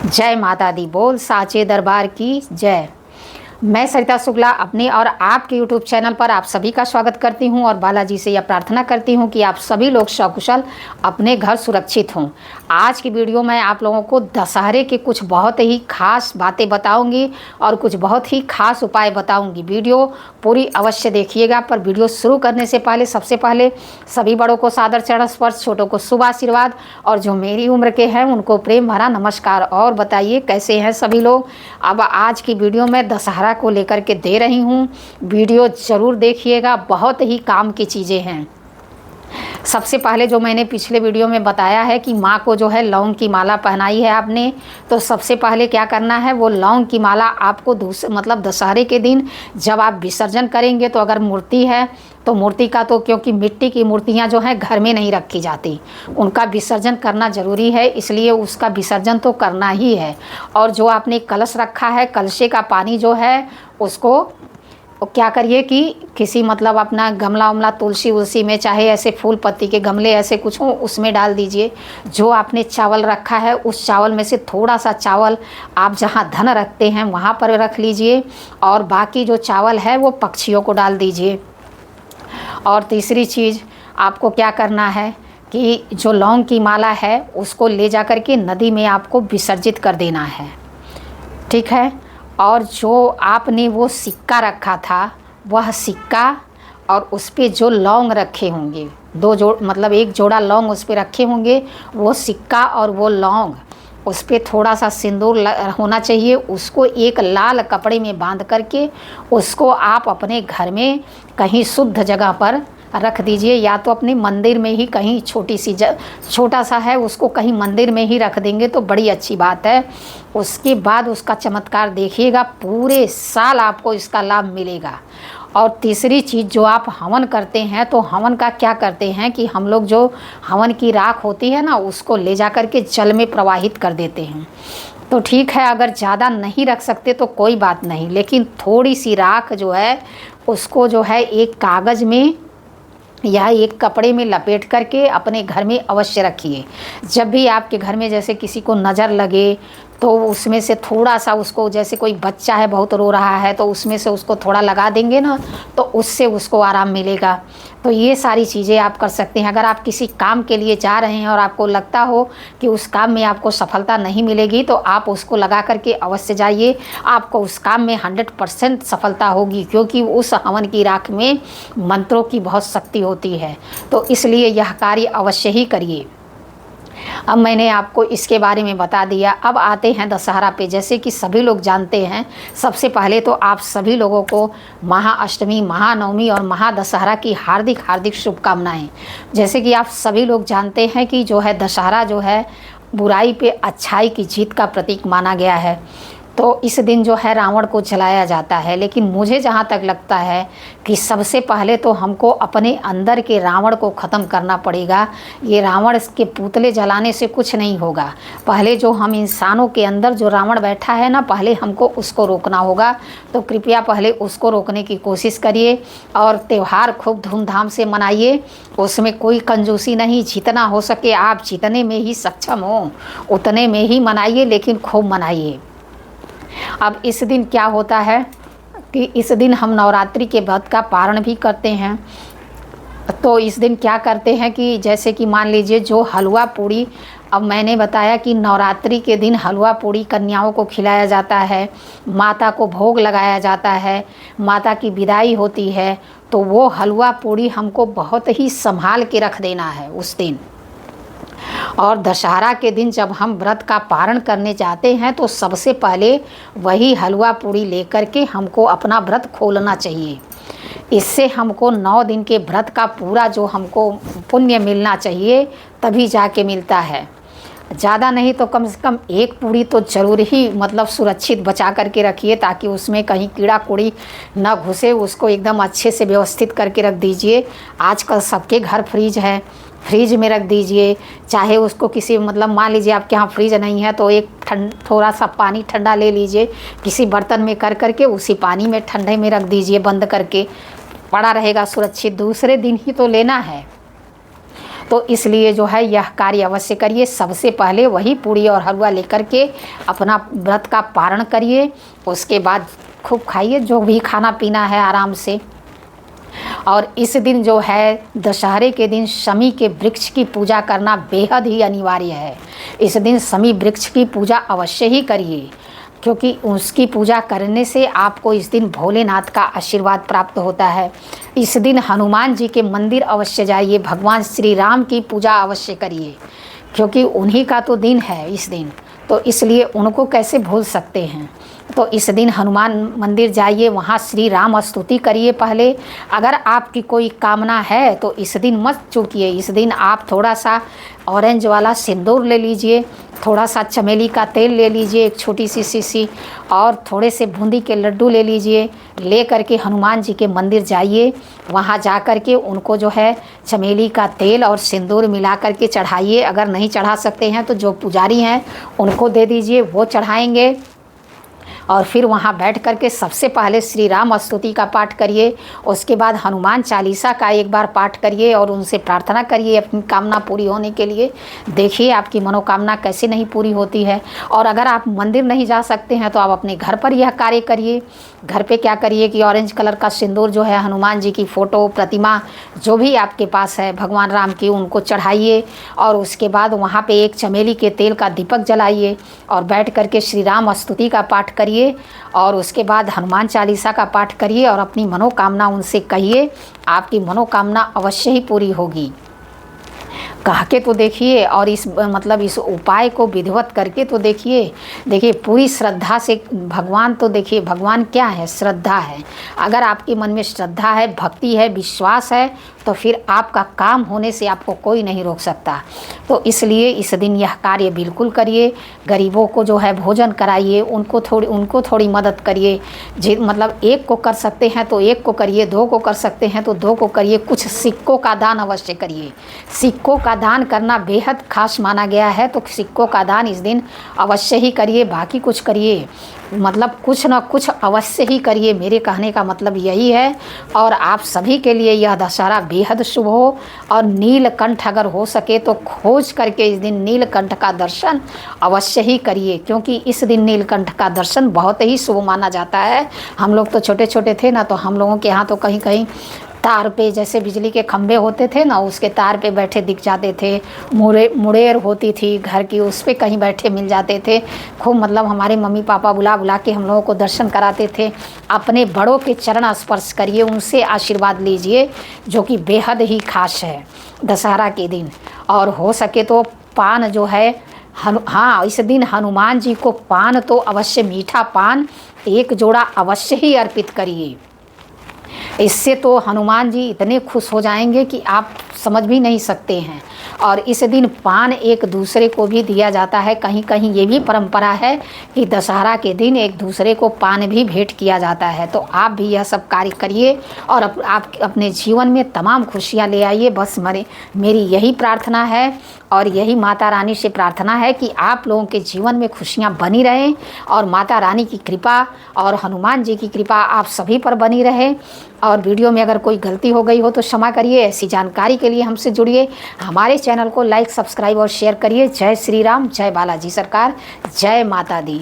जय माता दी बोल साचे दरबार की जय। मैं सरिता शुक्ला अपने और आपके YouTube चैनल पर आप सभी का स्वागत करती हूं और बालाजी से यह प्रार्थना करती हूं कि आप सभी लोग सकुशल अपने घर सुरक्षित हों। आज की वीडियो में आप लोगों को दशहरे के कुछ बहुत ही खास बातें बताऊंगी और कुछ बहुत ही खास उपाय बताऊंगी। वीडियो पूरी अवश्य देखिएगा। पर वीडियो शुरू करने से पहले सबसे पहले सभी बड़ों को सादर चरण स्पर्श, छोटों को शुभ आशीर्वाद और जो मेरी उम्र के हैं उनको प्रेम भरा नमस्कार। और बताइए कैसे हैं सभी लोग। अब आज की वीडियो में दशहरा को लेकर के दे रही हूँ, वीडियो ज़रूर देखिएगा, बहुत ही काम की चीज़ें हैं। सबसे पहले जो मैंने पिछले वीडियो में बताया है कि माँ को जो है लौंग की माला पहनाई है आपने, तो सबसे पहले क्या करना है, वो लौंग की माला आपको दशहरे के दिन जब आप विसर्जन करेंगे, तो अगर मूर्ति है तो मूर्ति का तो, क्योंकि मिट्टी की मूर्तियाँ जो हैं घर में नहीं रखी जाती, उनका विसर्जन करना ज़रूरी है, इसलिए उसका विसर्जन तो करना ही है। और जो आपने कलश रखा है, कलशे का पानी जो है उसको क्या करिए कि किसी अपना गमला उमला तुलसी उलसी में, चाहे ऐसे फूल पत्ती के गमले ऐसे कुछ हो, उसमें डाल दीजिए। जो आपने चावल रखा है उस चावल में से थोड़ा सा चावल आप जहाँ धन रखते हैं वहाँ पर रख लीजिए और बाकी जो चावल है वो पक्षियों को डाल दीजिए। और तीसरी चीज़ आपको क्या करना है कि जो लौंग की माला है उसको ले जा कर के नदी में आपको विसर्जित कर देना है, ठीक है। और जो आपने वो सिक्का रखा था, वह सिक्का और उस पर जो लौंग रखे होंगे, एक जोड़ा लौंग उस पर रखे होंगे, वो सिक्का और वो लौंग, उस पर थोड़ा सा सिंदूर होना चाहिए। उसको एक लाल कपड़े में बांध करके उसको आप अपने घर में कहीं शुद्ध जगह पर रख दीजिए, या तो अपने मंदिर में ही कहीं छोटा सा है उसको कहीं मंदिर में ही रख देंगे तो बड़ी अच्छी बात है। उसके बाद उसका चमत्कार देखिएगा, पूरे साल आपको इसका लाभ मिलेगा। और तीसरी चीज़, जो आप हवन करते हैं, तो हवन का क्या करते हैं कि हम लोग जो हवन की राख होती है ना, उसको ले जा कर के जल में प्रवाहित कर देते हैं। तो ठीक है, अगर ज़्यादा नहीं रख सकते तो कोई बात नहीं, लेकिन थोड़ी सी राख जो है उसको जो है एक कागज़ में या एक कपड़े में लपेट करके अपने घर में अवश्य रखिए। जब भी आपके घर में जैसे किसी को नज़र लगे तो उसमें से थोड़ा सा उसको, जैसे कोई बच्चा है बहुत रो रहा है तो उसमें से उसको थोड़ा लगा देंगे ना, तो उससे उसको आराम मिलेगा। तो ये सारी चीज़ें आप कर सकते हैं। अगर आप किसी काम के लिए जा रहे हैं और आपको लगता हो कि उस काम में आपको सफलता नहीं मिलेगी, तो आप उसको लगा करके अवश्य जाइए, आपको उस काम में 100% सफलता होगी, क्योंकि उस हवन की राख में मंत्रों की बहुत शक्ति होती है। तो इसलिए यह कार्य अवश्य ही करिए। अब मैंने आपको इसके बारे में बता दिया। अब आते हैं दशहरा पे। जैसे कि सभी लोग जानते हैं, सबसे पहले तो आप सभी लोगों को महाअष्टमी, महानवमी और महादशहरा की हार्दिक हार्दिक शुभकामनाएं। जैसे कि आप सभी लोग जानते हैं कि जो है दशहरा जो है बुराई पे अच्छाई की जीत का प्रतीक माना गया है। तो इस दिन जो है रावण को जलाया जाता है, लेकिन मुझे जहाँ तक लगता है कि सबसे पहले तो हमको अपने अंदर के रावण को ख़त्म करना पड़ेगा। ये रावण के पुतले जलाने से कुछ नहीं होगा। पहले जो हम इंसानों के अंदर जो रावण बैठा है ना, पहले हमको उसको रोकना होगा। तो कृपया पहले उसको रोकने की कोशिश करिए और त्यौहार खूब धूमधाम से मनाइए। उसमें कोई कंजूसी नहीं, जितना हो सके आप जितने में ही सक्षम हो उतने में ही मनाइए, लेकिन खूब मनाइए। अब इस दिन क्या होता है कि इस दिन हम नवरात्रि के व्रत का पारण भी करते हैं। तो इस दिन क्या करते हैं कि जैसे कि मान लीजिए जो हलवा पूड़ी, अब मैंने बताया कि नवरात्रि के दिन हलवा पूड़ी कन्याओं को खिलाया जाता है, माता को भोग लगाया जाता है, माता की विदाई होती है। तो वो हलवा पूड़ी हमको बहुत ही संभाल के रख देना है उस दिन। और दशहरा के दिन जब हम व्रत का पारण करने जाते हैं तो सबसे पहले वही हलवा पूड़ी लेकर के हमको अपना व्रत खोलना चाहिए। इससे हमको 9 दिन के व्रत का पूरा जो हमको पुण्य मिलना चाहिए तभी जाके मिलता है। ज़्यादा नहीं तो कम से कम एक पूड़ी तो ज़रूर ही सुरक्षित बचा करके रखिए, ताकि उसमें कहीं कीड़ा कूड़ी न घुसे। उसको एकदम अच्छे से व्यवस्थित करके रख दीजिए। आजकल सबके घर फ्रिज है, फ्रिज में रख दीजिए। चाहे उसको किसी मान लीजिए आपके यहाँ फ्रिज नहीं है तो एक थोड़ा सा पानी ठंडा ले लीजिए, किसी बर्तन में कर करके उसी पानी में ठंडे में रख दीजिए, बंद करके, पड़ा रहेगा सुरक्षित। दूसरे दिन ही तो लेना है। तो इसलिए जो है यह कार्य अवश्य करिए। सबसे पहले वही पूड़ी और हलवा लेकर के अपना व्रत का पारण करिए, उसके बाद खूब खाइए जो भी खाना पीना है आराम से। और इस दिन जो है दशहरे के दिन शमी के वृक्ष की पूजा करना बेहद ही अनिवार्य है। इस दिन शमी वृक्ष की पूजा अवश्य ही करिए, क्योंकि उसकी पूजा करने से आपको इस दिन भोलेनाथ का आशीर्वाद प्राप्त होता है। इस दिन हनुमान जी के मंदिर अवश्य जाइए, भगवान श्री राम की पूजा अवश्य करिए, क्योंकि उन्हीं का तो दिन है इस दिन, तो इसलिए उनको कैसे भूल सकते हैं। तो इस दिन हनुमान मंदिर जाइए, वहाँ श्री राम स्तुति करिए पहले। अगर आपकी कोई कामना है तो इस दिन मत चूकिए। इस दिन आप थोड़ा सा ऑरेंज वाला सिंदूर ले लीजिए, थोड़ा सा चमेली का तेल ले लीजिए, एक छोटी सी शीशी, और थोड़े से बूंदी के लड्डू ले लीजिए। ले करके हनुमान जी के मंदिर जाइए, वहाँ जा कर के उनको जो है चमेली का तेल और सिंदूर मिला करके चढ़ाइए। अगर नहीं चढ़ा सकते हैं तो जो पुजारी हैं उनको दे दीजिए, वो चढ़ाएंगे। और फिर वहाँ बैठ कर के सबसे पहले श्री राम स्तुति का पाठ करिए, उसके बाद हनुमान चालीसा का एक बार पाठ करिए और उनसे प्रार्थना करिए अपनी कामना पूरी होने के लिए। देखिए आपकी मनोकामना कैसे नहीं पूरी होती है। और अगर आप मंदिर नहीं जा सकते हैं तो आप अपने घर पर यह कार्य करिए। घर पे क्या करिए कि ऑरेंज कलर का सिंदूर जो है हनुमान जी की फ़ोटो, प्रतिमा जो भी आपके पास है भगवान राम की, उनको चढ़ाइए। और उसके बाद वहाँ पे एक चमेली के तेल का दीपक जलाइए और बैठ करके श्री राम स्तुति का पाठ करिए। और उसके बाद हनुमान चालीसा का पाठ करिए और अपनी मनोकामना उनसे कहिए, आपकी मनोकामना अवश्य ही पूरी होगी। कह के तो देखिए, और इस इस उपाय को विधिवत करके तो देखिए पूरी श्रद्धा से। भगवान तो देखिए, भगवान क्या है? श्रद्धा है। अगर आपके मन में श्रद्धा है, भक्ति है, विश्वास है, तो फिर आपका काम होने से आपको कोई नहीं रोक सकता। तो इसलिए इस दिन यह कार्य बिल्कुल करिए। गरीबों को जो है भोजन कराइए, उनको थोड़ी मदद करिए। एक को कर सकते हैं तो एक को करिए, दो को कर सकते हैं तो दो को करिए। कुछ सिक्कों का दान अवश्य करिए। सिक्कों का दान करना बेहद खास माना गया है, तो सिक्कों का दान इस दिन अवश्य ही करिए। बाकी कुछ करिए, कुछ न कुछ अवश्य ही करिए। मेरे कहने का मतलब यही है। और आप सभी के लिए यह दशहरा बेहद शुभ हो। और नीलकंठ अगर हो सके तो खोज करके इस दिन नीलकंठ का दर्शन अवश्य ही करिए, क्योंकि इस दिन नीलकंठ का दर्शन बहुत ही शुभ माना जाता है। हम लोग तो छोटे छोटे थे ना, तो हम लोगों के यहाँ तो कहीं कहीं तार पे, जैसे बिजली के खंभे होते थे ना, उसके तार पे बैठे दिख जाते थे। मुड़ेर होती थी घर की, उस पे कहीं बैठे मिल जाते थे। खूब हमारे मम्मी पापा बुला बुला के हम लोगों को दर्शन कराते थे। अपने बड़ों के चरण स्पर्श करिए, उनसे आशीर्वाद लीजिए, जो कि बेहद ही खास है दशहरा के दिन। और हो सके तो पान जो है, इस दिन हनुमान जी को पान तो अवश्य, मीठा पान एक जोड़ा अवश्य ही अर्पित करिए। इससे तो हनुमान जी इतने खुश हो जाएंगे कि आप समझ भी नहीं सकते हैं। और इस दिन पान एक दूसरे को भी दिया जाता है। कहीं कहीं ये भी परंपरा है कि दशहरा के दिन एक दूसरे को पान भी भेंट किया जाता है। तो आप भी यह सब कार्य करिए और आप अपने जीवन में तमाम खुशियाँ ले आइए। बस मेरी यही प्रार्थना है और यही माता रानी से प्रार्थना है कि आप लोगों के जीवन में खुशियाँ बनी रहें और माता रानी की कृपा और हनुमान जी की कृपा आप सभी पर बनी रहे। और वीडियो में अगर कोई गलती हो गई हो तो क्षमा करिए। ऐसी जानकारी के लिए हमसे जुड़िए, हमारे चैनल को लाइक, सब्सक्राइब और शेयर करिए। जय श्री राम, जय बालाजी सरकार, जय माता दी।